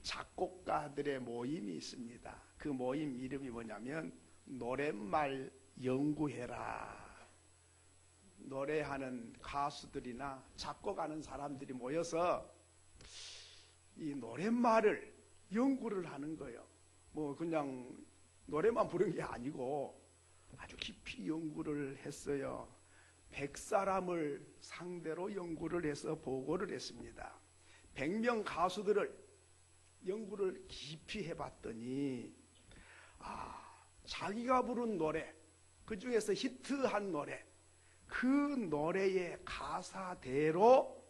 작곡가들의 모임이 있습니다. 그 모임 이름이 뭐냐면 노랫말 연구회라. 노래하는 가수들이나 작곡하는 사람들이 모여서 이 노랫말을 연구를 하는 거예요. 뭐 그냥 노래만 부른 게 아니고 아주 깊이 연구를 했어요. 100사람을 상대로 연구를 해서 보고를 했습니다. 100명 가수들을 연구를 깊이 해봤더니 자기가 부른 노래, 그 중에서 히트한 노래, 그 노래의 가사대로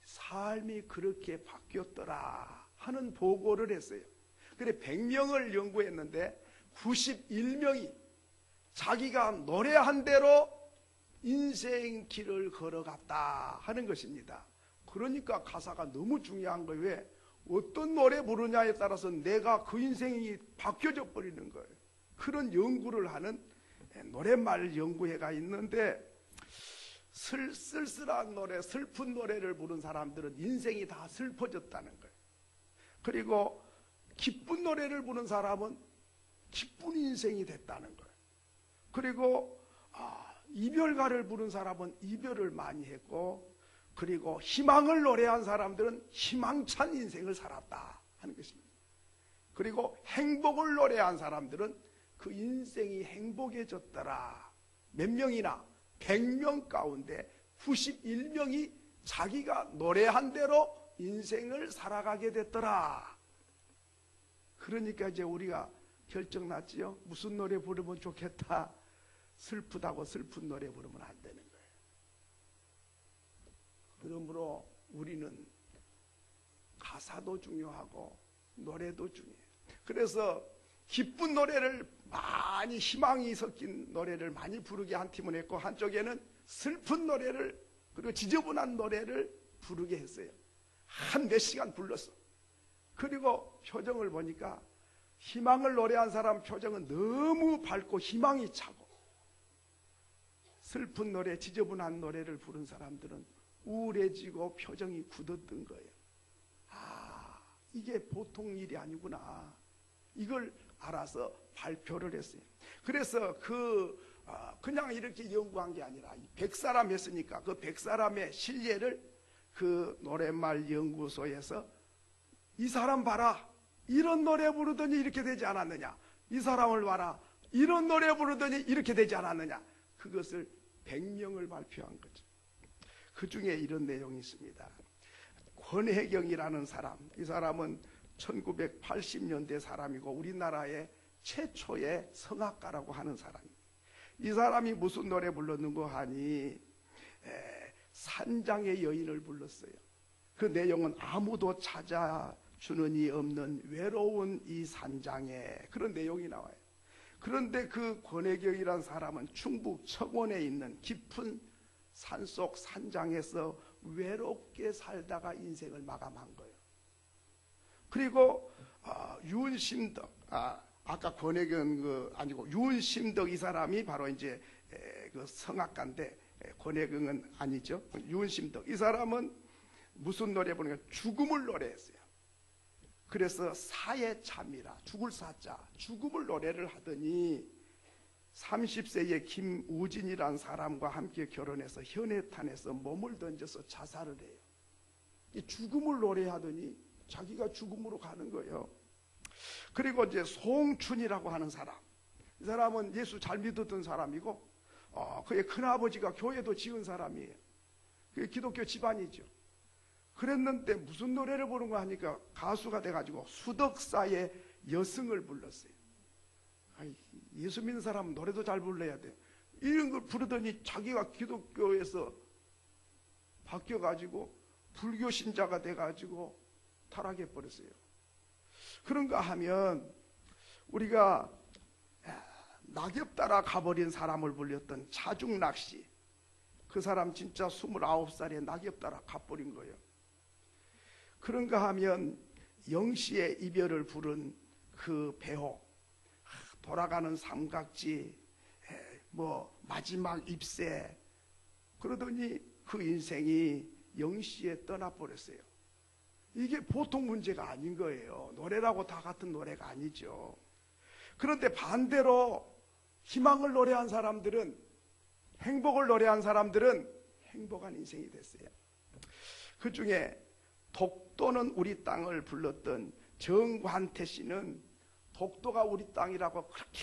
삶이 그렇게 바뀌었더라 하는 보고를 했어요. 그래 100명을 연구했는데 91명이 자기가 노래한 대로 인생 길을 걸어갔다 하는 것입니다. 그러니까 가사가 너무 중요한 거예요. 왜? 어떤 노래 부르냐에 따라서 내가 그 인생이 바뀌어져 버리는 거예요. 그런 연구를 하는 노랫말 연구회가 있는데 쓸쓸한 노래, 슬픈 노래를 부른 사람들은 인생이 다 슬퍼졌다는 거예요. 그리고 기쁜 노래를 부른 사람은 기쁜 인생이 됐다는 거예요. 그리고 이별가를 부른 사람은 이별을 많이 했고, 그리고 희망을 노래한 사람들은 희망찬 인생을 살았다 하는 것입니다. 그리고 행복을 노래한 사람들은 그 인생이 행복해졌더라. 몇 명이나 100명 가운데 91명이 자기가 노래한 대로 인생을 살아가게 됐더라. 그러니까 이제 우리가 결정났지요. 무슨 노래 부르면 좋겠다. 슬프다고 슬픈 노래 부르면 안 되는 거예요. 그러므로 우리는 가사도 중요하고 노래도 중요해요. 그래서 기쁜 노래를 많이, 희망이 섞인 노래를 많이 부르게 한 팀은 했고, 한쪽에는 슬픈 노래를, 그리고 지저분한 노래를 부르게 했어요. 한 몇 시간 불렀어. 그리고 표정을 보니까 희망을 노래한 사람 표정은 너무 밝고 희망이 차고, 슬픈 노래, 지저분한 노래를 부른 사람들은 우울해지고 표정이 굳었던 거예요. 이게 보통 일이 아니구나. 이걸 알아서 발표를 했어요. 그래서 그냥 이렇게 연구한 게 아니라 100사람 했으니까 그 100사람의 실례를 그 노랫말 연구소에서 이 사람 봐라, 이런 노래 부르더니 이렇게 되지 않았느냐, 이 사람을 봐라, 이런 노래 부르더니 이렇게 되지 않았느냐, 그것을 100명을 발표한 거죠. 그 중에 이런 내용이 있습니다. 권혜경이라는 사람, 이 사람은 1980년대 사람이고 우리나라의 최초의 성악가라고 하는 사람입니다. 이 사람이 무슨 노래 불렀는고 하니 산장의 여인을 불렀어요. 그 내용은 아무도 찾아주는 이 없는 외로운 이 산장에, 그런 내용이 나와요. 그런데 그 권혜경이라는 사람은 충북 청원에 있는 깊은 산속 산장에서 외롭게 살다가 인생을 마감한 거예요. 그리고 윤심덕, 아까 권혜경 아니고 윤심덕, 이 사람이 바로 이제 그 성악가인데 권혜경은 아니죠. 윤심덕, 이 사람은 무슨 노래 부르니까 죽음을 노래했어요. 그래서 사에 참이라, 죽을 사자, 죽음을 노래를 하더니 30세의 김우진이라는 사람과 함께 결혼해서 현해탄에서 몸을 던져서 자살을 해요. 이 죽음을 노래하더니 자기가 죽음으로 가는 거예요. 그리고 이제 송춘이라고 하는 사람, 이 사람은 예수 잘 믿었던 사람이고 그의 큰아버지가 교회도 지은 사람이에요. 그게 기독교 집안이죠. 그랬는데 무슨 노래를 부르는가 하니까 가수가 돼가지고 수덕사의 여승을 불렀어요. 예수 믿는 사람은 노래도 잘 불러야 돼. 이런 걸 부르더니 자기가 기독교에서 바뀌어가지고 불교 신자가 돼가지고 타락해 버렸어요. 그런가 하면 우리가 낙엽 따라 가버린 사람을 불렸던 차중락 씨, 그 사람 진짜 29살에 낙엽 따라 가버린 거예요. 그런가 하면 영시의 이별을 부른 그 배호, 돌아가는 삼각지, 뭐 마지막 잎새, 그러더니 그 인생이 영시에 떠나버렸어요. 이게 보통 문제가 아닌 거예요. 노래라고 다 같은 노래가 아니죠. 그런데 반대로 희망을 노래한 사람들은, 행복을 노래한 사람들은 행복한 인생이 됐어요. 그 중에 독도는 우리 땅을 불렀던 정관태 씨는 독도가 우리 땅이라고 그렇게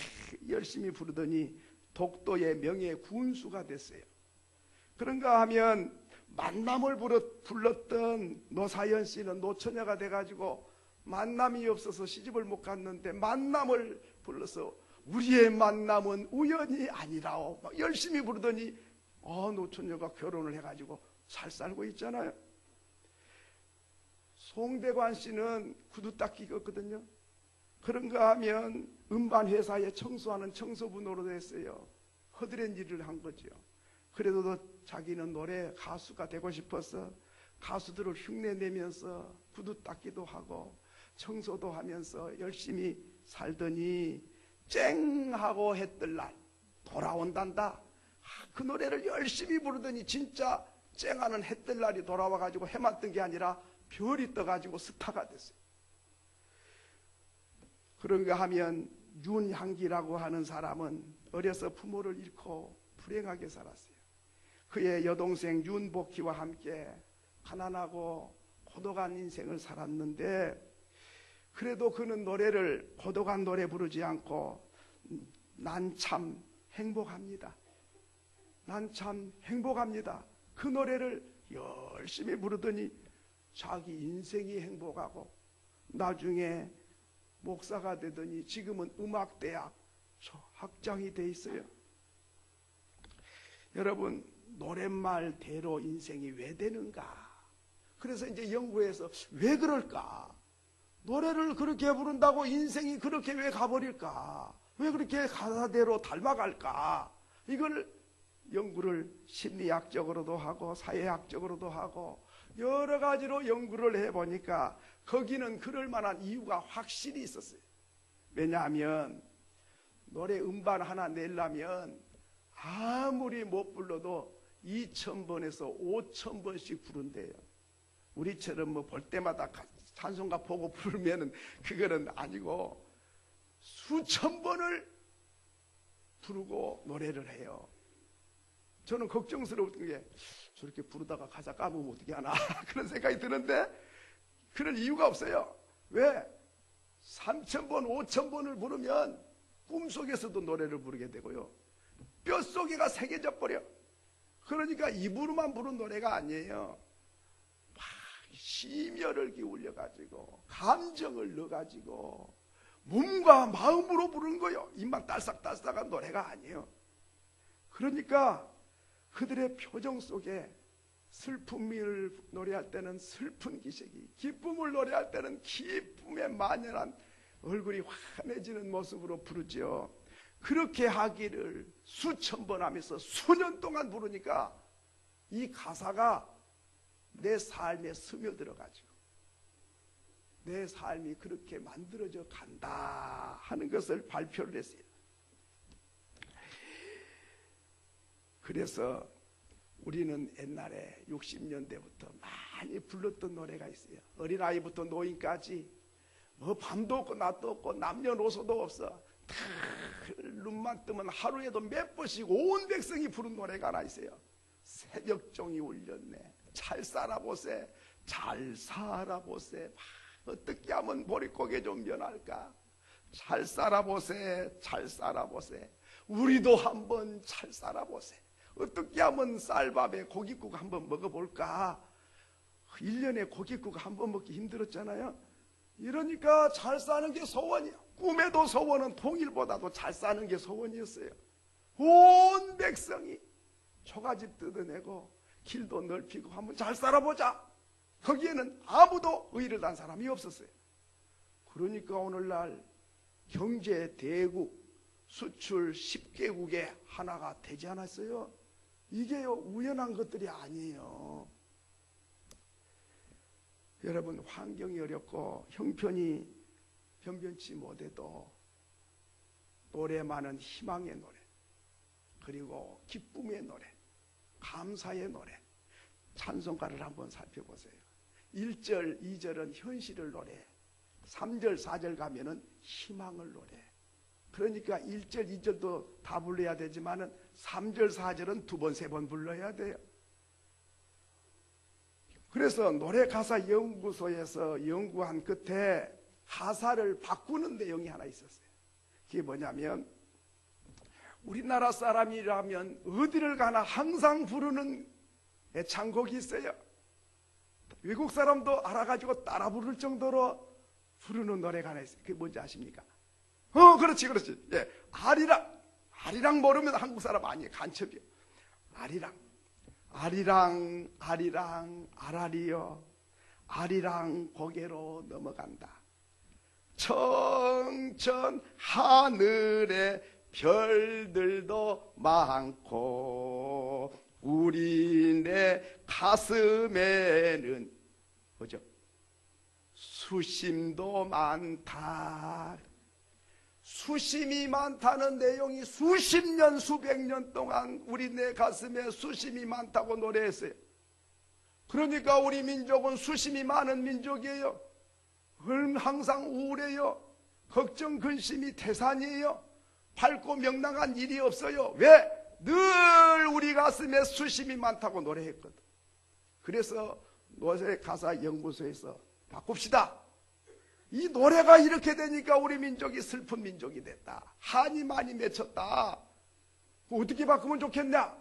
열심히 부르더니 독도의 명예 군수가 됐어요. 그런가 하면 만남을 불렀던 노사연 씨는 노처녀가 돼가지고 만남이 없어서 시집을 못 갔는데 만남을 불러서 우리의 만남은 우연이 아니라오 막 열심히 부르더니 노처녀가 결혼을 해가지고 잘 살고 있잖아요. 송대관 씨는 구두 닦이거든요. 그런가 하면 음반 회사에 청소하는 청소부노로 됐어요. 허드렛 일을 한 거죠. 그래도 자기는 노래 가수가 되고 싶어서 가수들을 흉내내면서 구두 닦기도 하고 청소도 하면서 열심히 살더니 쨍하고 했던 날 돌아온단다. 그 노래를 열심히 부르더니 진짜 쨍하는 해뜰 날이 돌아와가지고 해만 뜬 게 아니라 별이 떠가지고 스타가 됐어요. 그런가 하면 윤향기라고 하는 사람은 어려서 부모를 잃고 불행하게 살았어요. 그의 여동생 윤복희와 함께 가난하고 고독한 인생을 살았는데 그래도 그는 노래를 고독한 노래 부르지 않고 난 참 행복합니다. 난 참 행복합니다. 그 노래를 열심히 부르더니 자기 인생이 행복하고 나중에 목사가 되더니 지금은 음악대학 학장이 돼 있어요. 여러분, 노랫말대로 인생이 왜 되는가? 그래서 이제 연구해서 왜 그럴까? 노래를 그렇게 부른다고 인생이 그렇게 왜 가버릴까? 왜 그렇게 가사대로 닮아갈까? 이걸 연구를 심리학적으로도 하고 사회학적으로도 하고 여러 가지로 연구를 해보니까 거기는 그럴 만한 이유가 확실히 있었어요. 왜냐하면 노래 음반 하나 내려면 아무리 못 불러도 2,000번에서 5,000번씩 부른대요. 우리처럼 뭐 볼 때마다 찬송가 보고 부르면은 그거는 아니고 수천 번을 부르고 노래를 해요. 저는 걱정스러웠던 게 저렇게 부르다가 가사 까먹으면 어떻게 하나 그런 생각이 드는데 그럴 이유가 없어요. 왜? 3,000번, 5,000번을 부르면 꿈속에서도 노래를 부르게 되고요. 뼛속에가 새겨져 버려. 그러니까 입으로만 부른 노래가 아니에요. 막 심혈을 기울여가지고 감정을 넣어가지고 몸과 마음으로 부르는 거예요. 입만 딸싹딸싹한 노래가 아니에요. 그러니까 그들의 표정 속에 슬픔을 노래할 때는 슬픈 기색이, 기쁨을 노래할 때는 기쁨에 만연한 얼굴이 환해지는 모습으로 부르죠. 그렇게 하기를 수천 번 하면서 수년 동안 부르니까 이 가사가 내 삶에 스며들어가지고 내 삶이 그렇게 만들어져 간다 하는 것을 발표를 했어요. 그래서 우리는 옛날에 60년대부터 많이 불렀던 노래가 있어요. 어린아이부터 노인까지 뭐 밤도 없고 낮도 없고 남녀노소도 없어. 다 눈만 뜨면 하루에도 몇 번씩 온 백성이 부른 노래가 하나 있어요. 새벽종이 울렸네. 잘 살아보세. 잘 살아보세. 어떻게 하면 보릿고개 좀 면할까? 잘 살아보세. 잘 살아보세. 우리도 한번 잘 살아보세. 어떻게 하면 쌀밥에 고깃국 한번 먹어볼까? 1년에 고깃국 한번 먹기 힘들었잖아요. 이러니까 잘 사는 게 소원이야. 꿈에도 소원은 통일보다도 잘 사는 게 소원이었어요. 온 백성이 초가집 뜯어내고 길도 넓히고 한번 잘 살아보자. 거기에는 아무도 의를 단 사람이 없었어요. 그러니까 오늘날 경제 대국 수출 10개국의 하나가 되지 않았어요. 이게요 우연한 것들이 아니에요. 여러분, 환경이 어렵고 형편이 변변치 못해도 노래만은 희망의 노래, 그리고 기쁨의 노래, 감사의 노래, 찬송가를 한번 살펴보세요. 1절, 2절은 현실을 노래해. 3절, 4절 가면은 희망을 노래해. 그러니까 1절, 2절도 다 불러야 되지만은 3절, 4절은 2번, 3번 불러야 돼요. 그래서 노래 가사 연구소에서 연구한 끝에 가사를 바꾸는 내용이 하나 있었어요. 그게 뭐냐면, 우리나라 사람이라면 어디를 가나 항상 부르는 애창곡이 있어요. 외국 사람도 알아가지고 따라 부를 정도로 부르는 노래가 하나 있어요. 그게 뭔지 아십니까? 그렇지. 예, 아리랑 모르면 한국 사람 아니에요. 간첩이요. 아리랑 아라리여, 아리랑 고개로 넘어간다. 청천 하늘에 별들도 많고 우리네 가슴에는 뭐죠? 수심도 많다. 수심이 많다는 내용이 수십 년, 수백 년 동안 우리네 가슴에 수심이 많다고 노래했어요. 그러니까 우리 민족은 수심이 많은 민족이에요. 항상 우울해요. 걱정, 근심이 태산이에요. 밝고 명랑한 일이 없어요. 왜? 늘 우리 가슴에 수심이 많다고 노래했거든. 그래서 노래 가사 연구소에서 바꿉시다. 이 노래가 이렇게 되니까 우리 민족이 슬픈 민족이 됐다. 한이 많이 맺혔다. 어떻게 바꾸면 좋겠냐?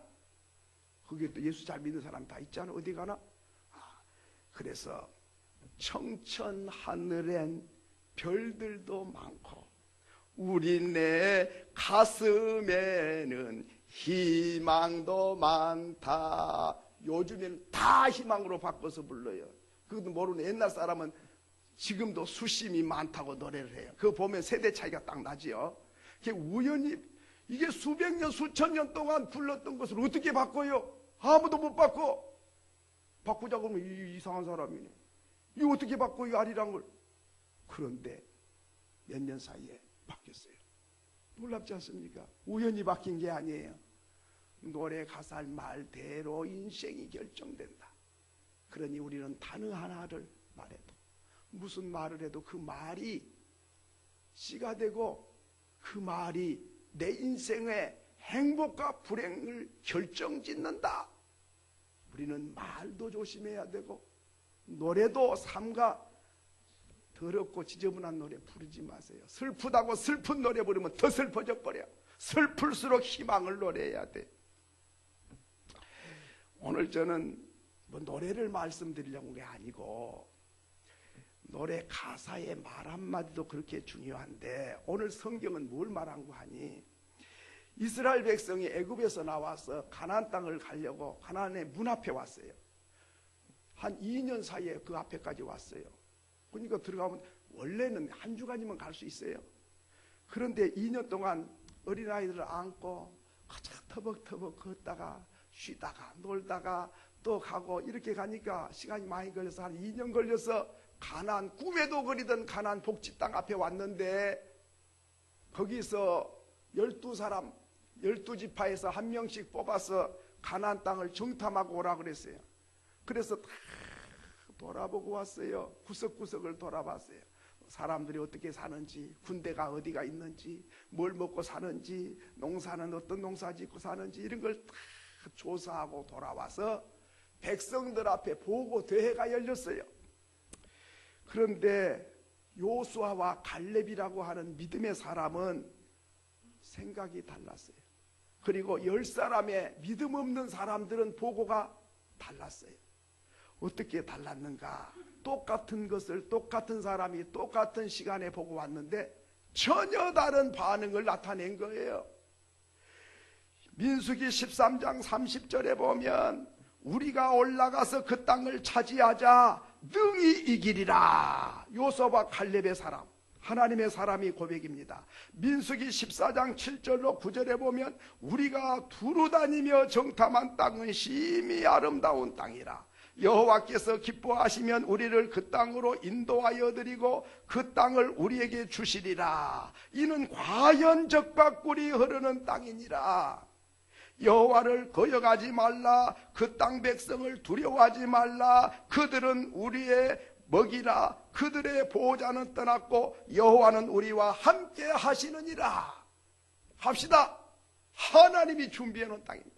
그게 또 예수 잘 믿는 사람 다 있잖아. 어디 가나? 그래서 청천 하늘엔 별들도 많고 우리네 가슴에는 희망도 많다. 요즘에는 다 희망으로 바꿔서 불러요. 그것도 모르는 옛날 사람은 지금도 수심이 많다고 노래를 해요. 그거 보면 세대 차이가 딱 나지요. 이게 우연히 이게 수백 년, 수천 년 동안 불렀던 것을 어떻게 바꿔요? 아무도 못 바꿔. 바꾸자고 하면 이상한 사람이네. 이거 어떻게 바꿔, 이 아리랑을. 그런데 몇 년 사이에 바뀌었어요. 놀랍지 않습니까? 우연히 바뀐 게 아니에요. 노래 가사 말대로 인생이 결정된다. 그러니 우리는 단어 하나를 말해도, 무슨 말을 해도 그 말이 씨가 되고 그 말이 내 인생의 행복과 불행을 결정짓는다. 우리는 말도 조심해야 되고 노래도 삼가 더럽고 지저분한 노래 부르지 마세요. 슬프다고 슬픈 노래 부르면 더 슬퍼져 버려. 슬플수록 희망을 노래해야 돼. 오늘 저는 뭐 노래를 말씀드리려고 한 게 아니고 노래 가사의 말 한마디도 그렇게 중요한데 오늘 성경은 뭘 말한 거 하니 이스라엘 백성이 애굽에서 나와서 가나안 땅을 가려고 가나안의 문 앞에 왔어요. 한 2년 사이에 그 앞에까지 왔어요. 그러니까 들어가면 원래는 한 주간이면 갈 수 있어요. 그런데 2년 동안 어린아이들을 안고 터벅터벅 걷다가 쉬다가 놀다가 또 가고 이렇게 가니까 시간이 많이 걸려서 한 2년 걸려서 가나안, 꿈에도 그리던 가나안 복지 땅 앞에 왔는데 거기서 12사람 12지파에서 한 명씩 뽑아서 가나안 땅을 정탐하고 오라 그랬어요. 그래서 다 돌아보고 왔어요. 구석구석을 돌아봤어요. 사람들이 어떻게 사는지, 군대가 어디가 있는지, 뭘 먹고 사는지, 농사는 어떤 농사 짓고 사는지 이런 걸 다 조사하고 돌아와서 백성들 앞에 보고 대회가 열렸어요. 그런데 요수아와 갈렙이라고 하는 믿음의 사람은 생각이 달랐어요. 그리고 10사람의 믿음 없는 사람들은 보고가 달랐어요. 어떻게 달랐는가? 똑같은 것을 똑같은 사람이 똑같은 시간에 보고 왔는데 전혀 다른 반응을 나타낸 거예요. 민수기 13장 30절에 보면 우리가 올라가서 그 땅을 차지하자 능히 이기리라. 요수아와 갈렙의 사람, 하나님의 사람이 고백입니다. 민수기 14장 7절로 9절에 보면 우리가 두루 다니며 정탐한 땅은 심히 아름다운 땅이라. 여호와께서 기뻐하시면 우리를 그 땅으로 인도하여 드리고 그 땅을 우리에게 주시리라. 이는 과연 젖과 꿀이 흐르는 땅이니라. 여호와를 거역하지 말라. 그 땅 백성을 두려워하지 말라. 그들은 우리의 먹이라. 그들의 보호자는 떠났고 여호와는 우리와 함께 하시느니라. 합시다. 하나님이 준비해 놓은 땅입니다.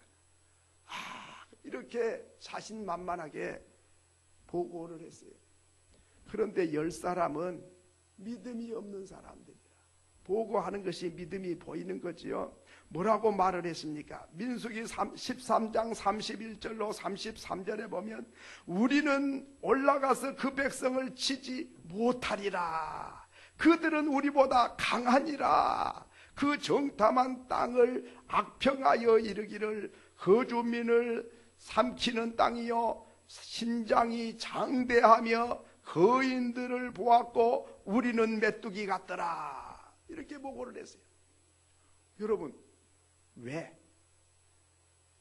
이렇게 자신만만하게 보고를 했어요. 그런데 10사람은 믿음이 없는 사람들이라. 보고하는 것이 믿음이 보이는 거지요. 뭐라고 말을 했습니까? 민수기 13장 31절로 33절에 보면 우리는 올라가서 그 백성을 치지 못하리라. 그들은 우리보다 강하니라. 그 정탐한 땅을 악평하여 이르기를 거주민을 삼키는 땅이요 신장이 장대하며 거인들을 보았고 우리는 메뚜기 같더라. 이렇게 보고를 했어요. 여러분, 왜?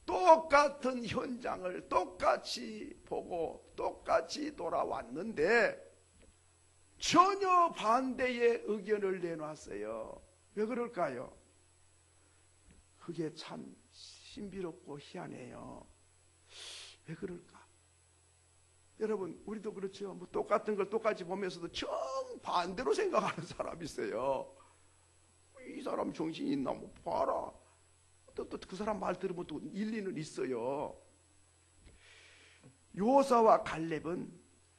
똑같은 현장을 똑같이 보고 똑같이 돌아왔는데 전혀 반대의 의견을 내놨어요. 왜 그럴까요? 그게 참 신비롭고 희한해요. 왜 그럴까? 여러분, 우리도 그렇죠. 뭐 똑같은 걸 똑같이 보면서도 정반대로 생각하는 사람이 있어요. 이 사람 정신이 있나? 뭐 봐라. 또 그 사람 말 들으면 또 일리는 있어요. 요사와 갈렙은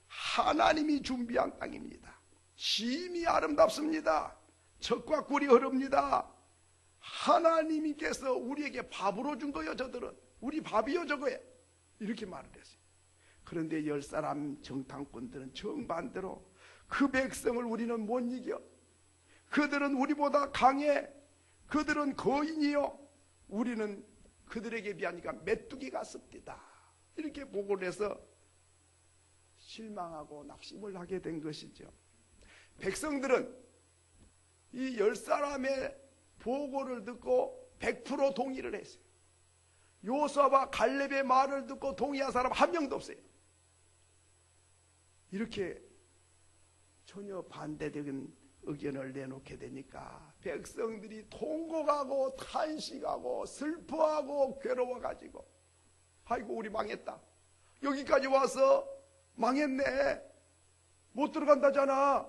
하나님이 준비한 땅입니다. 심히 아름답습니다. 젖과 꿀이 흐릅니다. 하나님께서 우리에게 밥으로 준 거요. 저들은 우리 밥이요 저거에 이렇게 말을 했어요. 그런데 10사람 정탐꾼들은 정반대로 그 백성을 우리는 못 이겨. 그들은 우리보다 강해. 그들은 거인이요 우리는 그들에게 비하니까 메뚜기 같습니다. 이렇게 보고를 해서 실망하고 낙심을 하게 된 것이죠. 백성들은 이 10사람의 보고를 듣고 100% 동의를 했어요. 요사와 갈렙의 말을 듣고 동의한 사람 한 명도 없어요. 이렇게 전혀 반대적인 의견을 내놓게 되니까 백성들이 통곡하고 탄식하고 슬퍼하고 괴로워가지고 아이고 우리 망했다. 여기까지 와서 망했네. 못 들어간다잖아.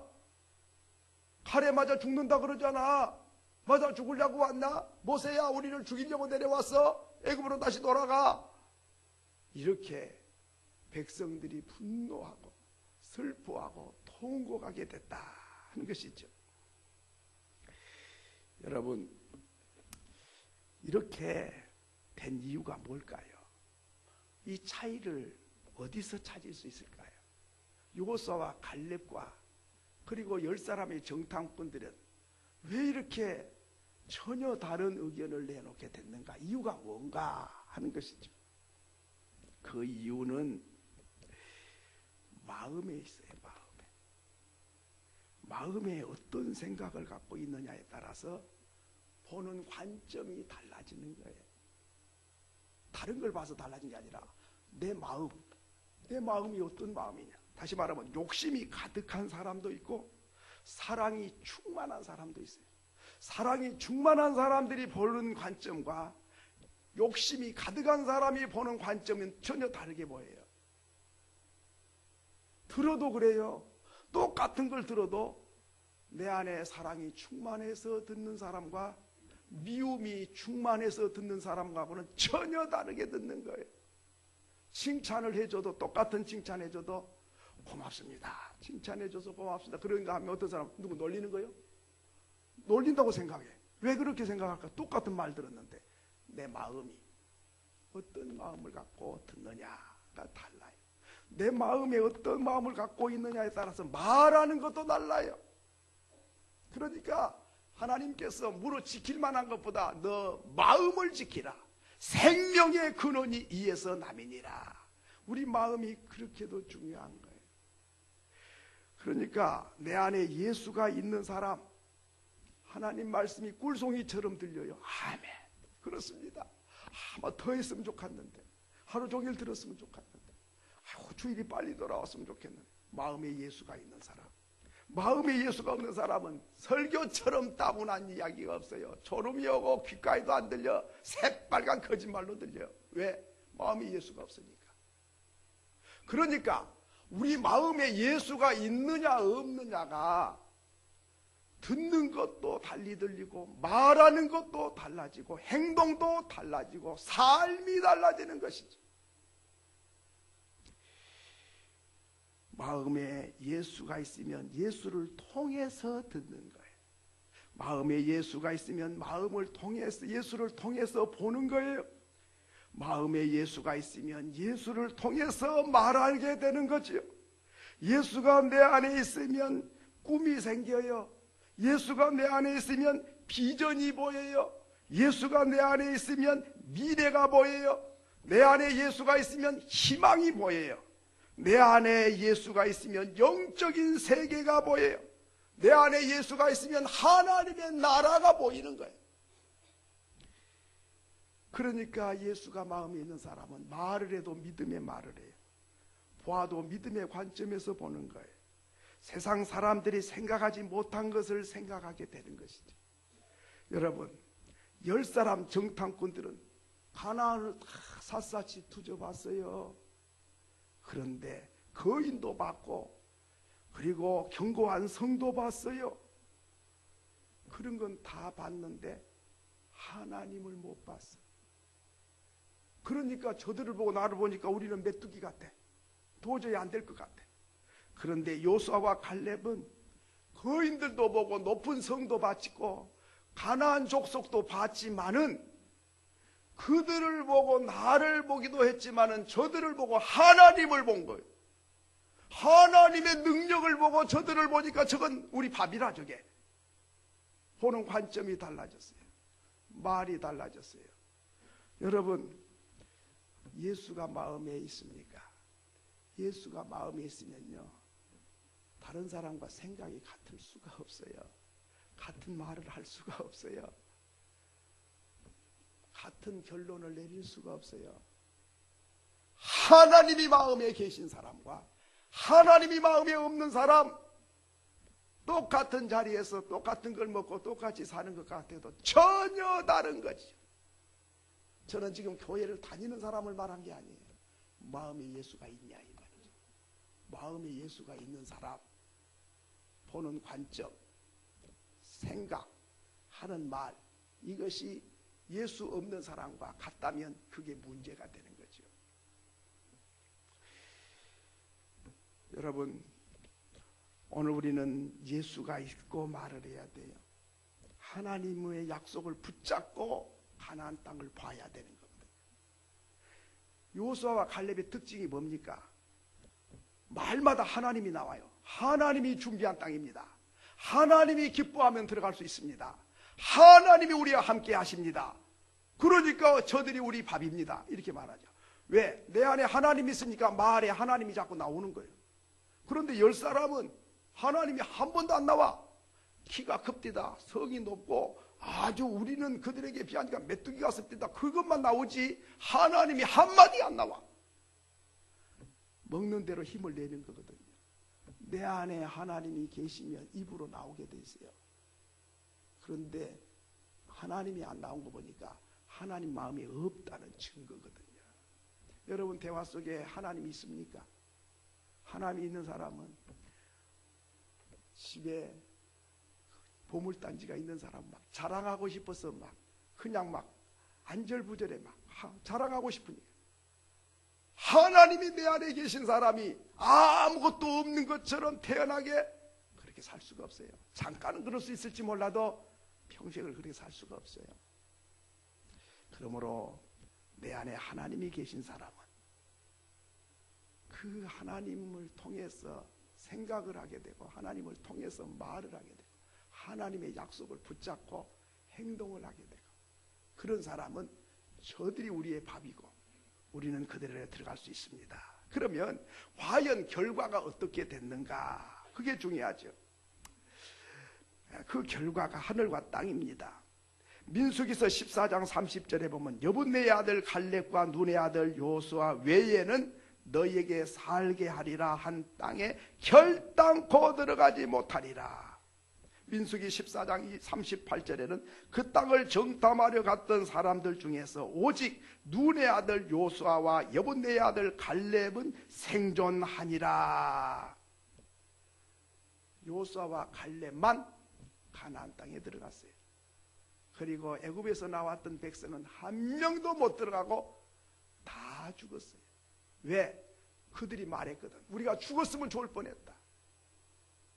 칼에 맞아 죽는다 그러잖아. 맞아 죽으려고 왔나? 모세야 우리를 죽이려고 내려왔어? 애굽으로 다시 돌아가. 이렇게 백성들이 분노하고 슬퍼하고 통곡하게 됐다 하는 것이죠. 여러분, 이렇게 된 이유가 뭘까요? 이 차이를 어디서 찾을 수 있을까요? 요호수아와 갈렙과 그리고 10사람의 정탐꾼들은 왜 이렇게 전혀 다른 의견을 내놓게 됐는가? 이유가 뭔가 하는 것이죠. 그 이유는 마음에 있어요. 마음에 어떤 생각을 갖고 있느냐에 따라서 보는 관점이 달라지는 거예요. 다른 걸 봐서 달라진 게 아니라 내 마음이 어떤 마음이냐. 다시 말하면 욕심이 가득한 사람도 있고 사랑이 충만한 사람도 있어요. 사랑이 충만한 사람들이 보는 관점과 욕심이 가득한 사람이 보는 관점은 전혀 다르게 보여요. 들어도 그래요. 똑같은 걸 들어도 내 안에 사랑이 충만해서 듣는 사람과 미움이 충만해서 듣는 사람과는 전혀 다르게 듣는 거예요. 칭찬을 해줘도 똑같은 칭찬해줘도 고맙습니다. 칭찬해줘서 고맙습니다. 그런가 하면 어떤 사람 누구 놀리는 거예요? 놀린다고 생각해. 왜 그렇게 생각할까? 똑같은 말 들었는데 내 마음이 어떤 마음을 갖고 듣느냐가 달라요. 내 마음에 어떤 마음을 갖고 있느냐에 따라서 말하는 것도 달라요. 그러니까 하나님께서 무릇 지킬 만한 것보다 너 마음을 지키라. 생명의 근원이 이에서 남이니라. 우리 마음이 그렇게도 중요한 거예요. 그러니까 내 안에 예수가 있는 사람, 하나님 말씀이 꿀송이처럼 들려요. 아멘. 그렇습니다. 아마 더 했으면 좋겠는데, 하루 종일 들었으면 좋겠는데, 주일이 빨리 돌아왔으면 좋겠는데, 마음에 예수가 있는 사람, 마음에 예수가 없는 사람은 설교처럼 따분한 이야기가 없어요. 졸음이 오고 귓가에도 안 들려. 새빨간 거짓말로 들려요. 왜? 마음에 예수가 없으니까. 그러니까 우리 마음에 예수가 있느냐 없느냐가 듣는 것도 달리 들리고 말하는 것도 달라지고 행동도 달라지고 삶이 달라지는 것이죠. 마음에 예수가 있으면 예수를 통해서 듣는 거예요. 마음에 예수가 있으면 마음을 통해서 예수를 통해서 보는 거예요. 마음에 예수가 있으면 예수를 통해서 말하게 되는 거지요. 예수가 내 안에 있으면 꿈이 생겨요. 예수가 내 안에 있으면 비전이 보여요. 예수가 내 안에 있으면 미래가 보여요. 내 안에 예수가 있으면 희망이 보여요. 내 안에 예수가 있으면 영적인 세계가 보여요. 내 안에 예수가 있으면 하나님의 나라가 보이는 거예요. 그러니까 예수가 마음에 있는 사람은 말을 해도 믿음의 말을 해요. 보아도 믿음의 관점에서 보는 거예요. 세상 사람들이 생각하지 못한 것을 생각하게 되는 것이죠. 여러분, 10사람 정탐꾼들은 가나안을 다 샅샅이 투져봤어요. 그런데 거인도 봤고 그리고 견고한 성도 봤어요. 그런 건 다 봤는데 하나님을 못 봤어. 그러니까 저들을 보고 나를 보니까 우리는 메뚜기 같아. 도저히 안 될 것 같아. 그런데 요수아와 갈렙은 거인들도 보고 높은 성도 바치고 가나안 족속도 봤지만은 그들을 보고 나를 보기도 했지만은 저들을 보고 하나님을 본 거예요. 하나님의 능력을 보고 저들을 보니까 저건 우리 밥이라 저게. 보는 관점이 달라졌어요. 말이 달라졌어요. 여러분, 예수가 마음에 있습니까? 예수가 마음에 있으면요, 다른 사람과 생각이 같을 수가 없어요. 같은 말을 할 수가 없어요. 같은 결론을 내릴 수가 없어요. 하나님이 마음에 계신 사람과 하나님이 마음에 없는 사람, 똑같은 자리에서 똑같은 걸 먹고 똑같이 사는 것 같아도 전혀 다른 거죠. 저는 지금 교회를 다니는 사람을 말한 게 아니에요. 마음에 예수가 있냐 이 말이죠. 마음에 예수가 있는 사람, 보는 관점, 생각, 하는 말, 이것이 예수 없는 사람과 같다면 그게 문제가 되는 거죠. 여러분, 오늘 우리는 예수가 있고 말을 해야 돼요. 하나님의 약속을 붙잡고 가나안 땅을 봐야 되는 겁니다. 요수아와 갈렙의 특징이 뭡니까? 말마다 하나님이 나와요. 하나님이 준비한 땅입니다. 하나님이 기뻐하면 들어갈 수 있습니다. 하나님이 우리와 함께 하십니다. 그러니까 저들이 우리 밥입니다. 이렇게 말하죠. 왜? 내 안에 하나님이 있으니까 말에 하나님이 자꾸 나오는 거예요. 그런데 10사람은 하나님이 한 번도 안 나와. 키가 큽디다. 성이 높고 아주 우리는 그들에게 비하니까 메뚜기가 습디다. 그것만 나오지 하나님이 한마디 안 나와. 먹는 대로 힘을 내는 거거든요. 내 안에 하나님이 계시면 입으로 나오게 돼 있어요. 그런데 하나님이 안 나온 거 보니까 하나님 마음이 없다는 증거거든요. 여러분, 대화 속에 하나님이 있습니까? 하나님이 있는 사람은 집에 보물단지가 있는 사람 막 자랑하고 싶어서 막 그냥 막 안절부절해 막 자랑하고 싶으니까. 하나님이 내 안에 계신 사람이 아무것도 없는 것처럼 태연하게 그렇게 살 수가 없어요. 잠깐은 그럴 수 있을지 몰라도 평생을 그렇게 살 수가 없어요. 그러므로 내 안에 하나님이 계신 사람은 그 하나님을 통해서 생각을 하게 되고 하나님을 통해서 말을 하게 되고 하나님의 약속을 붙잡고 행동을 하게 되고, 그런 사람은 저들이 우리의 밥이고 우리는 그들에 들어갈 수 있습니다. 그러면 과연 결과가 어떻게 됐는가? 그게 중요하죠. 그 결과가 하늘과 땅입니다. 민수기서 14장 30절에 보면 여분네의 아들 갈렙과 눈의 아들 요수아 외에는 너희에게 살게 하리라 한 땅에 결단코 들어가지 못하리라. 민수기 14장 38절에는 그 땅을 정탐하려 갔던 사람들 중에서 오직 눈의 아들 요수아와 여분네의 아들 갈렙은 생존하니라. 요수아와 갈렙만 가나안 땅에 들어갔어요. 그리고 애굽에서 나왔던 백성은 한 명도 못 들어가고 다 죽었어요. 왜? 그들이 말했거든. 우리가 죽었으면 좋을 뻔했다.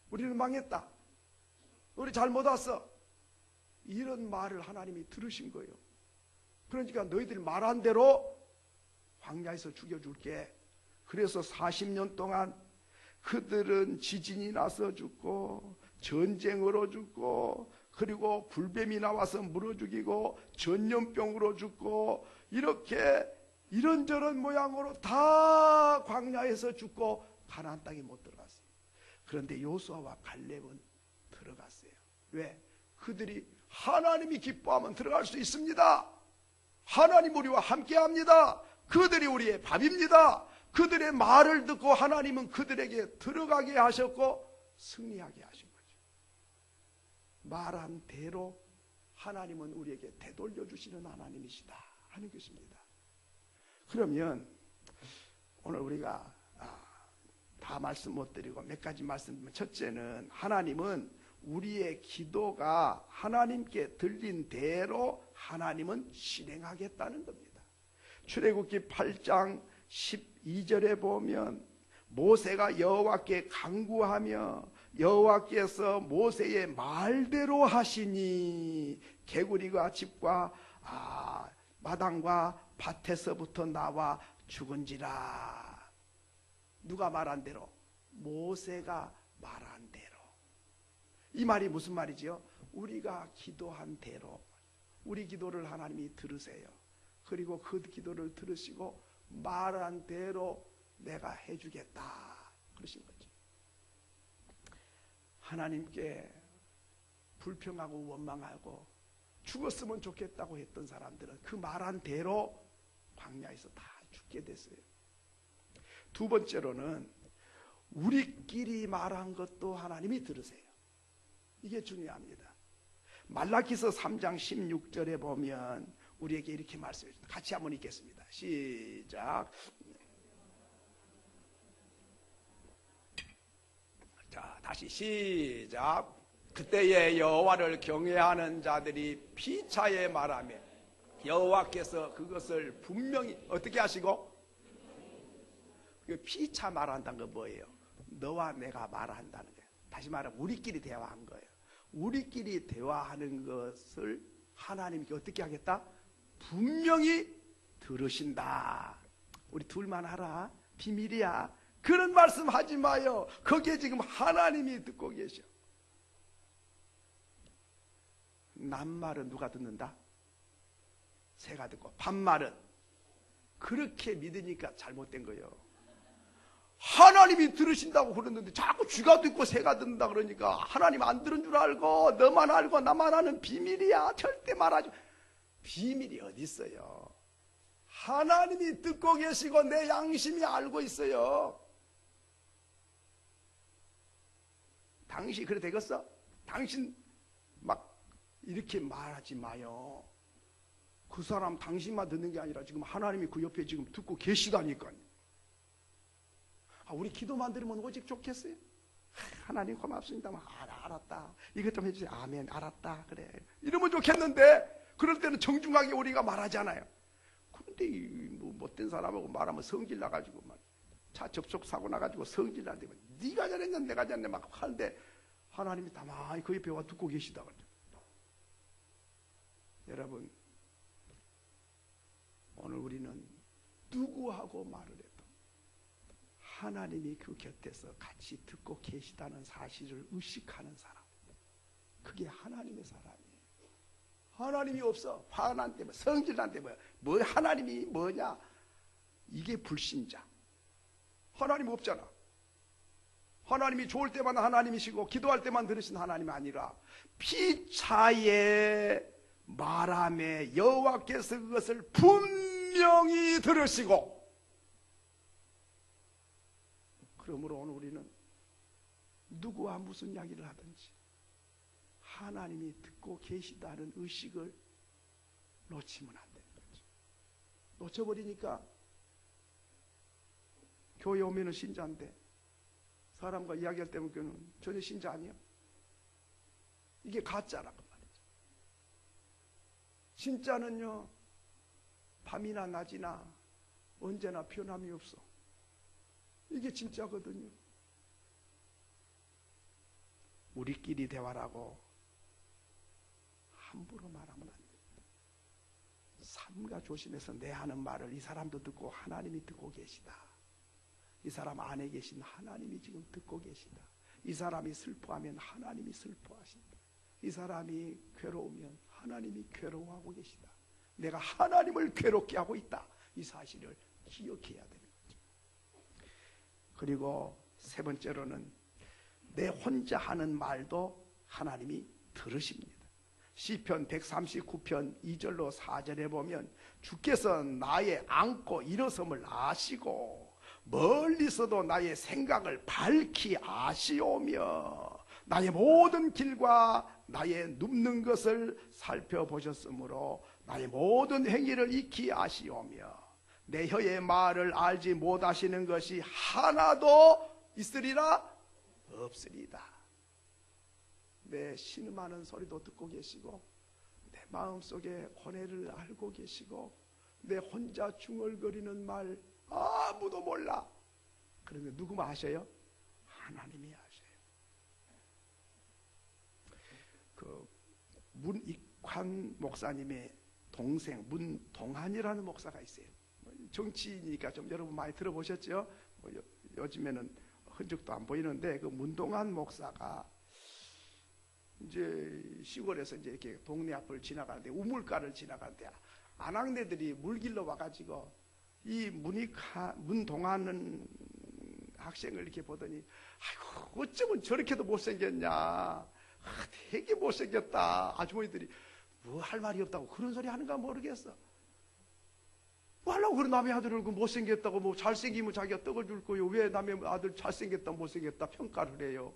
우리는 망했다. 우리 잘못 왔어. 이런 말을 하나님이 들으신 거예요. 그러니까 너희들 말한 대로 광야에서 죽여줄게. 그래서 40년 동안 그들은 지진이 나서 죽고 전쟁으로 죽고 그리고 불뱀이 나와서 물어 죽이고 전염병으로 죽고 이렇게 이런저런 모양으로 다 광야에서 죽고 가나안 땅에 못 들어갔어요. 그런데 요수아와 갈렙은 들어갔어요. 왜? 그들이 하나님이 기뻐하면 들어갈 수 있습니다. 하나님 우리와 함께합니다. 그들이 우리의 밥입니다. 그들의 말을 듣고 하나님은 그들에게 들어가게 하셨고 승리하게 하신 거죠. 말한 대로 하나님은 우리에게 되돌려 주시는 하나님이시다 하는 것입니다. 그러면 오늘 우리가 다 말씀 못 드리고 몇 가지 말씀드리면, 첫째는 하나님은 우리의 기도가 하나님께 들린 대로 하나님은 실행하겠다는 겁니다. 출애굽기 8장 12절에 보면 모세가 여호와께 간구하며 여호와께서 모세의 말대로 하시니 개구리가 집과 마당과 밭에서부터 나와 죽은지라. 누가 말한 대로? 모세가 말한 대로. 이 말이 무슨 말이지요? 우리가 기도한 대로 우리 기도를 하나님이 들으세요. 그리고 그 기도를 들으시고 말한 대로 내가 해주겠다 그러신 거죠. 하나님께 불평하고 원망하고 죽었으면 좋겠다고 했던 사람들은 그 말한 대로 광야에서 다 죽게 됐어요. 두 번째로는 우리끼리 말한 것도 하나님이 들으세요. 이게 중요합니다. 말라기서 3장 16절에 보면 우리에게 이렇게 말씀해 줍니다. 같이 한번 읽겠습니다. 시작. 자, 다시 시작. 그때에 여호와를 경외하는 자들이 피차에 말하며 여호와께서 그것을 분명히 어떻게 하시고? 피차 말한다는 건 뭐예요? 너와 내가 말한다는 거예요. 다시 말하면 우리끼리 대화한 거예요. 우리끼리 대화하는 것을 하나님께 어떻게 하겠다? 분명히 들으신다. 우리 둘만 하라. 비밀이야. 그런 말씀 하지 마요. 거기에 지금 하나님이 듣고 계셔. 남말은 누가 듣는다? 새가 듣고. 반말은 그렇게 믿으니까 잘못된 거예요. 하나님이 들으신다고 그러는데 자꾸 쥐가 듣고 새가 듣는다 그러니까 하나님 안 들은 줄 알고 너만 알고 나만 아는 비밀이야. 절대 말하지. 비밀이 어디 있어요? 하나님이 듣고 계시고 내 양심이 알고 있어요. 당신 그래 되겠어? 당신 막 이렇게 말하지 마요. 그 사람 당신만 듣는 게 아니라 지금 하나님이 그 옆에 지금 듣고 계시다니까요. 우리 기도만 들으면 오직 좋겠어요? 하나님 고맙습니다. 알았다. 이것 좀 해주세요. 아멘. 알았다. 그래. 이러면 좋겠는데 그럴 때는 정중하게 우리가 말하잖아요. 그런데 뭐 못된 사람하고 말하면 성질 나가지고 막 차 접촉 사고 나가지고 성질 나는데 네가 잘했냐 내가 잘했냐 막 하는데 하나님이 가만히 그 옆에 와 듣고 계시다 그러죠. 여러분 오늘 우리는 누구하고 말을 해도 하나님이 그 곁에서 같이 듣고 계시다는 사실을 의식하는 사람, 그게 하나님의 사람이에요. 하나님이 없어. 화난 때문에 성질난 때문에 뭐 하나님이 뭐냐, 이게 불신자. 하나님 없잖아. 하나님이 좋을 때만 하나님이시고 기도할 때만 들으신 하나님이 아니라 피차에 말하며 여호와께서 그것을 분명히 들으시고 그러므로 오늘 우리는 누구와 무슨 이야기를 하든지 하나님이 듣고 계시다는 의식을 놓치면 안 되는 거죠. 놓쳐버리니까 교회 오면은 신자인데 사람과 이야기할 때는 전혀 신자 아니야. 이게 가짜라고 말이죠. 진짜는요, 밤이나 낮이나 언제나 변함이 없어. 이게 진짜거든요. 우리끼리 대화라고 함부로 말하면 안 됩니다. 삼가 조심해서 내 하는 말을 이 사람도 듣고 하나님이 듣고 계시다. 이 사람 안에 계신 하나님이 지금 듣고 계시다. 이 사람이 슬퍼하면 하나님이 슬퍼하신다. 이 사람이 괴로우면 하나님이 괴로워하고 계시다. 내가 하나님을 괴롭게 하고 있다. 이 사실을 기억해야 되는 거죠. 그리고 세 번째로는 내 혼자 하는 말도 하나님이 들으십니다. 시편 139편 2절로 4절에 보면 주께서 나의 앉고 일어섬을 아시고 멀리서도 나의 생각을 밝히 아시오며 나의 모든 길과 나의 눕는 것을 살펴보셨으므로 나의 모든 행위를 익히 아시오며 내 혀의 말을 알지 못하시는 것이 하나도 있으리라 없으리다. 내 신음하는 소리도 듣고 계시고 내 마음속에 고뇌를 알고 계시고 내 혼자 중얼거리는 말 아무도 몰라. 그런데 누구만 아셔요? 하나님이 아셔요. 그 문익환 목사님의 동생 문동한이라는 목사가 있어요. 정치니까 좀 여러분 많이 들어보셨죠? 요즘에는 흔적도 안 보이는데 그 문동한 목사가 이제 시골에서 이제 이렇게 동네 앞을 지나가는데 우물가를 지나가는데 아낙네들이 물길로 와가지고 이 문동하는 학생을 이렇게 보더니 아이고 어쩌면 저렇게도 못생겼냐, 되게 못생겼다. 아주머니들이 뭐 할 말이 없다고 그런 소리 하는가 모르겠어. 뭐 하려고 그런 남의 아들을 못생겼다고, 뭐 잘생기면 자기가 떡을 줄 거요. 왜 남의 아들 잘생겼다 못생겼다 평가를 해요.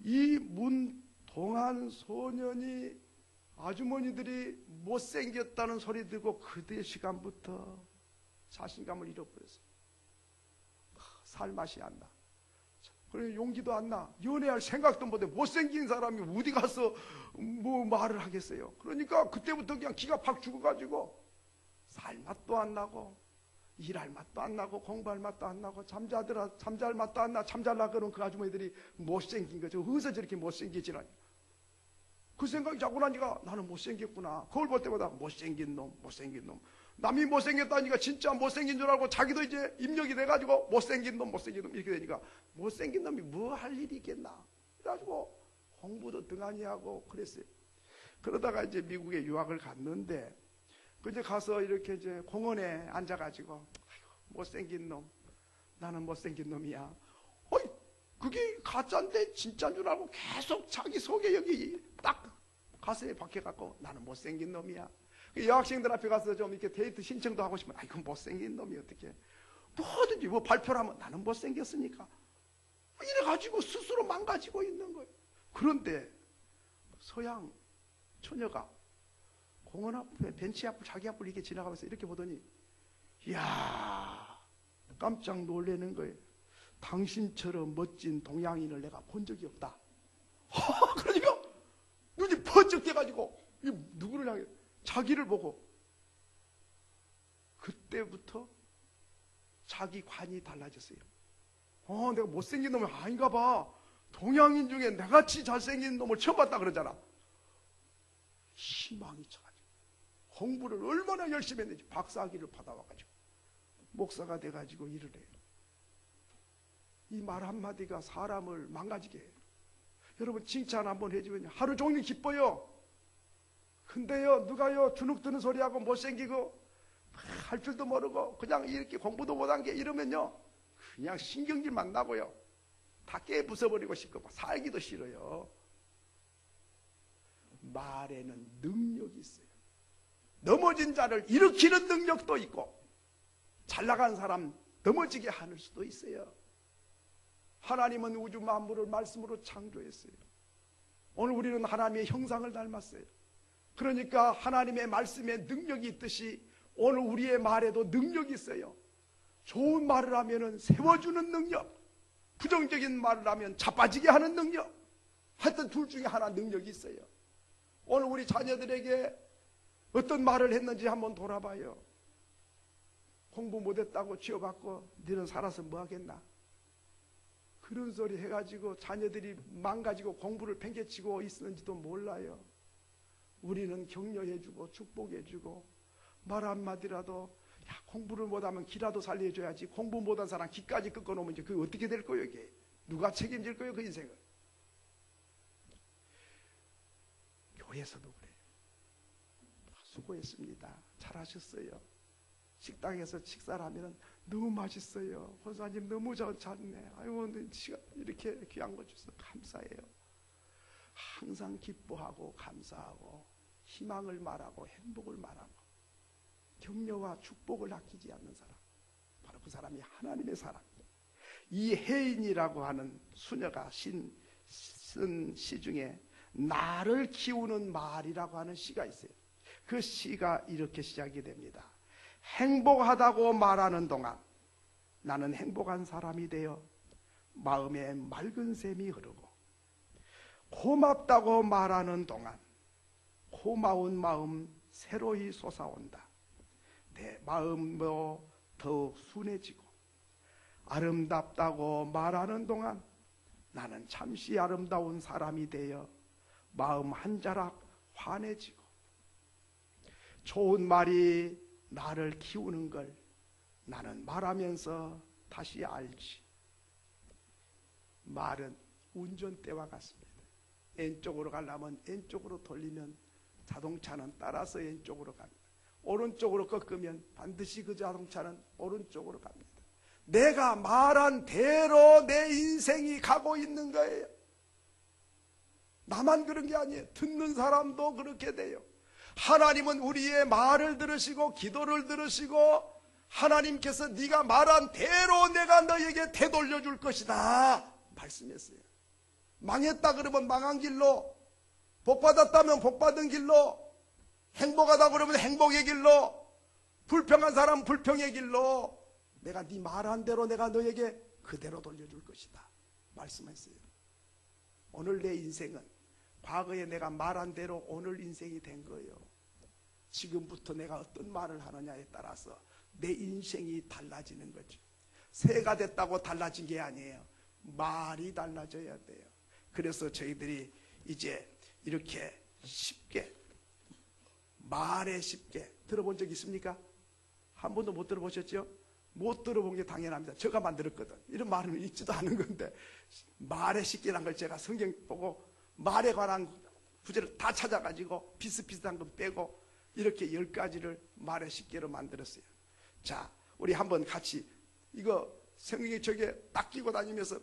이 문동한 소년이 아주머니들이 못생겼다는 소리 듣고 그때 시간부터 자신감을 잃어버렸어요. 살 맛이 안 나. 그래 용기도 안 나. 연애할 생각도 못해. 못생긴 사람이 어디 가서 뭐 말을 하겠어요. 그러니까 그때부터 그냥 기가 팍 죽어가지고 살 맛도 안 나고 일할 맛도 안 나고 공부할 맛도 안 나고 잠잘 맛도 안 나. 잠잘라 그러면 그 아주머니들이 못생긴 거죠. 어디서 저렇게 못생기지라니. 그 생각이 자꾸 나니까 나는 못생겼구나. 거울 볼 때마다 못생긴 놈, 못생긴 놈. 남이 못생겼다니까 진짜 못생긴 줄 알고 자기도 이제 입력이 돼가지고 못생긴 놈, 못생긴 놈 이렇게 되니까 못생긴 놈이 뭐 할 일이 있겠나. 그래가지고 공부도 등한히 하고 그랬어요. 그러다가 이제 미국에 유학을 갔는데 그제 가서 이렇게 이제 공원에 앉아가지고 아이고, 못생긴 놈, 나는 못생긴 놈이야. 어이, 그게 가짜인데 진짜인 줄 알고 계속 자기 속에 여기 딱 가슴에 박혀갖고 나는 못생긴 놈이야. 여학생들 앞에 가서 좀 이렇게 데이트 신청도 하고 싶으면 아이고 못생긴 놈이 어떻게 뭐든지 뭐 발표를 하면 나는 못생겼으니까 이래가지고 스스로 망가지고 있는 거예요. 그런데 서양 처녀가 공원 앞에 벤치 앞을 자기 앞을 이렇게 지나가면서 이렇게 보더니 이야 깜짝 놀라는 거예요. 당신처럼 멋진 동양인을 내가 본 적이 없다. 그러니까 눈이 번쩍 돼가지고 누구를 향해 자기를 보고 그때부터 자기 관이 달라졌어요. 내가 못생긴 놈이 아닌가 봐. 동양인 중에 내같이 잘생긴 놈을 처음 봤다 그러잖아. 희망이 쳐가지고 공부를 얼마나 열심히 했는지 박사학위를 받아와가지고 목사가 돼가지고 일을 해요. 이 말 한마디가 사람을 망가지게 해요. 여러분 칭찬 한번 해주면 하루 종일 기뻐요. 근데요 누가요 주눅드는 소리하고 못생기고 할 줄도 모르고 그냥 이렇게 공부도 못한 게 이러면요 그냥 신경질만 나고요 다 깨 부숴버리고 싶고 살기도 싫어요. 말에는 능력이 있어요. 넘어진 자를 일으키는 능력도 있고 잘 나간 사람 넘어지게 하는 수도 있어요. 하나님은 우주 만물을 말씀으로 창조했어요. 오늘 우리는 하나님의 형상을 닮았어요. 그러니까 하나님의 말씀에 능력이 있듯이 오늘 우리의 말에도 능력이 있어요. 좋은 말을 하면 세워주는 능력, 부정적인 말을 하면 자빠지게 하는 능력, 하여튼 둘 중에 하나 능력이 있어요. 오늘 우리 자녀들에게 어떤 말을 했는지 한번 돌아봐요. 공부 못했다고 취업받고 너는 살아서 뭐 하겠나? 그런 소리 해가지고 자녀들이 망가지고 공부를 팽개치고 있었는지도 몰라요. 우리는 격려해주고 축복해주고 말 한마디라도 야, 공부를 못하면 기라도 살려줘야지. 공부 못한 사람 기까지 꺾어놓으면 이제 그게 어떻게 될 거예요? 이게 누가 책임질 거예요? 그 인생을. 교회에서도 그래요. 수고했습니다. 잘하셨어요. 식당에서 식사를 하면 너무 맛있어요. 권사님 너무 잘했네. 아유, 시간 이렇게 귀한 거 주셔서 감사해요. 항상 기뻐하고 감사하고 희망을 말하고 행복을 말하고 격려와 축복을 아끼지 않는 사람, 바로 그 사람이 하나님의 사람이에요. 이 혜인이라고 하는 수녀가 쓴 시 중에 나를 키우는 말이라고 하는 시가 있어요. 그 시가 이렇게 시작이 됩니다. 행복하다고 말하는 동안 나는 행복한 사람이 되어 마음에 맑은 샘이 흐르고, 고맙다고 말하는 동안 고마운 마음 새로이 솟아온다. 내 마음도 더욱 순해지고, 아름답다고 말하는 동안 나는 잠시 아름다운 사람이 되어 마음 한 자락 환해지고, 좋은 말이 나를 키우는 걸 나는 말하면서 다시 알지. 말은 운전대와 같습니다. 왼쪽으로 가려면 왼쪽으로 돌리면 자동차는 따라서 왼쪽으로 갑니다. 오른쪽으로 꺾으면 반드시 그 자동차는 오른쪽으로 갑니다. 내가 말한 대로 내 인생이 가고 있는 거예요. 나만 그런 게 아니에요. 듣는 사람도 그렇게 돼요. 하나님은 우리의 말을 들으시고 기도를 들으시고 하나님께서 네가 말한 대로 내가 너에게 되돌려 줄 것이다 말씀했어요. 망했다 그러면 망한 길로, 복받았다면 복받은 길로, 행복하다 그러면 행복의 길로, 불평한 사람 불평의 길로, 내가 네 말한 대로 내가 너에게 그대로 돌려줄 것이다 말씀했어요. 오늘 내 인생은 과거에 내가 말한 대로 오늘 인생이 된 거예요. 지금부터 내가 어떤 말을 하느냐에 따라서 내 인생이 달라지는 거죠. 새가 됐다고 달라진 게 아니에요. 말이 달라져야 돼요. 그래서 저희들이 이제 이렇게 쉽게, 말에 쉽게 들어본 적 있습니까? 한 번도 못 들어보셨죠? 못 들어본 게 당연합니다. 제가 만들었거든. 이런 말은 있지도 않은 건데, 말에 쉽게란 걸 제가 성경 보고 말에 관한 구절을 다 찾아가지고 비슷비슷한 거 빼고 이렇게 10가지를 말에 쉽게로 만들었어요. 자, 우리 한번 같이 이거 성경에 저게 딱 끼고 다니면서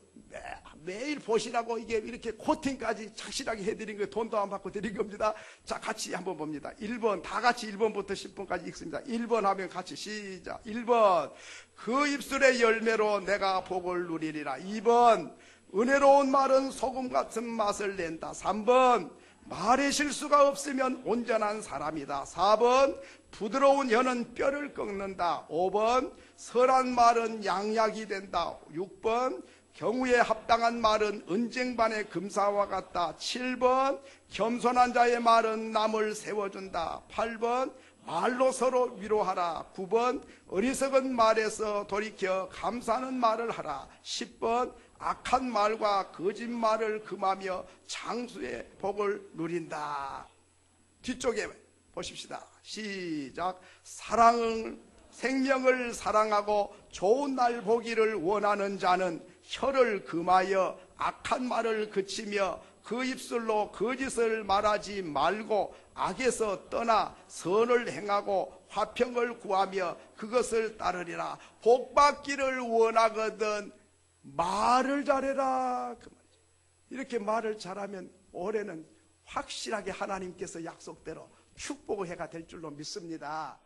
매일 보시라고 이게 이렇게 코팅까지 착실하게 해드린 거예요. 돈도 안 받고 드린 겁니다. 자, 같이 한번 봅니다. 1번, 다 같이 1번부터 10번까지 읽습니다. 1번 하면 같이 시작. 1번, 그 입술의 열매로 내가 복을 누리리라. 2번, 은혜로운 말은 소금 같은 맛을 낸다. 3번, 말에 실수가 없으면 온전한 사람이다. 4번, 부드러운 혀는 뼈를 꺾는다. 5번, 설한 말은 양약이 된다. 6번, 경우에 합당한 말은 은쟁반의 금사와 같다. 7번, 겸손한 자의 말은 남을 세워준다. 8번, 말로 서로 위로하라. 9번, 어리석은 말에서 돌이켜 감사하는 말을 하라. 10번, 악한 말과 거짓말을 금하며 장수의 복을 누린다. 뒤쪽에 보십시다. 시작. 생명을 사랑하고 좋은 날 보기를 원하는 자는 혀를 금하여 악한 말을 그치며 그 입술로 거짓을 말하지 말고 악에서 떠나 선을 행하고 화평을 구하며 그것을 따르리라. 복받기를 원하거든 말을 잘해라 그 말이죠. 이렇게 말을 잘하면 올해는 확실하게 하나님께서 약속대로 축복의 해가 될 줄로 믿습니다.